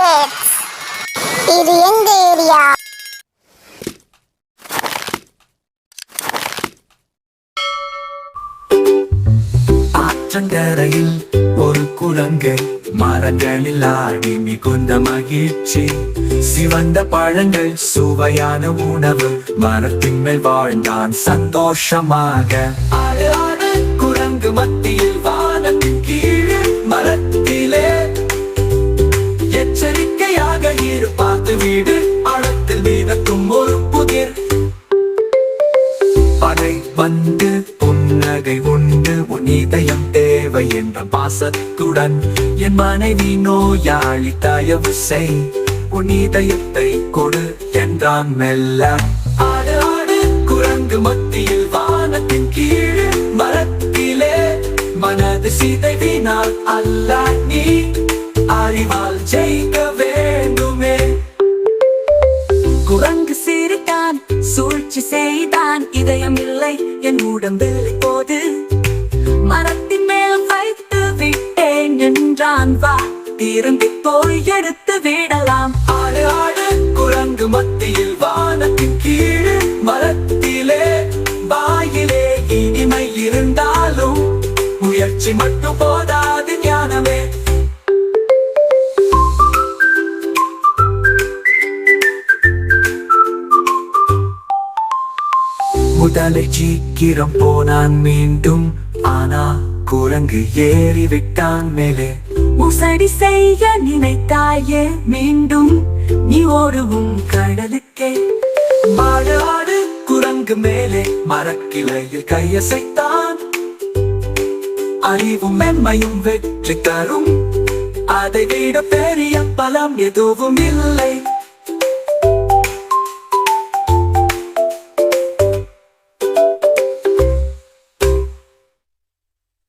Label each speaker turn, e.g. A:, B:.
A: Kids. இது எங்க area?
B: ஆற்றங்கரையில் ஒரு குரங்கு மரங்களில் ஆடி மிகுந்த மகிழ்ச்சி. சிவந்த பழங்கள் சுவையான உணவு, மரத்தின் மேல் வாழ்ந்தான் சந்தோஷமாக. ஆடு ஆடு குரங்கு மத்தியில் வானத்தின் கீழே மரத்திலே எச்சரிக்கையாக இரு, பார்த்து வீடு ஆழத்தில் மிதக்கும் ஒரு புதிர். படை வந்து புன்னகை உண்டு, உன் இதயம் தேவை என்ற பாசத்துடன். என் மனைவி நோயாளி, தயவு செய் உன் இதயத்தை கொடு என்றான் மெல்ல. ஆடு ஆடு குரங்கு மத்தியில் வானத்தின் கீழே மரத்திலே மனது சிதைவினால் அல்ல, நீ அறிவால் ஜெயிக்க வேண்டுமே. குரங்கு சிரித்தான், சூழ்ச்சி செய்தான், இதயம் இல்லை என் உடம்பில் இப்போது. மரத்தின் மேல் வைத்து விட்டேன் என்றான், வா திரும்பி போய் எடுத்து விடலாம். ஆடு ஆடு குரங்கு மத்தியில் வானத்தின் கீழே மரத்திலே வாயிலே இனிமை இருந்தாலும் முயற்சி மட்டும் போதாது ஞானமே. முதலை சீக்கிரம் போனான் மீண்டும், ஆனா குரங்கு ஏறிவிட்டான் மேலே. முசடி செய்ய நினைத்தாயே மீண்டும் நீ ஓடுவும் கடலுக்கே. ஆடு ஆடு குரங்கு மேலே மரக்கிளையில் கையசைத்தான். அறிவும் மென்மையும் வெற்றி தரும், அதை விட பெரிய பலம் எதுவும் இல்லை.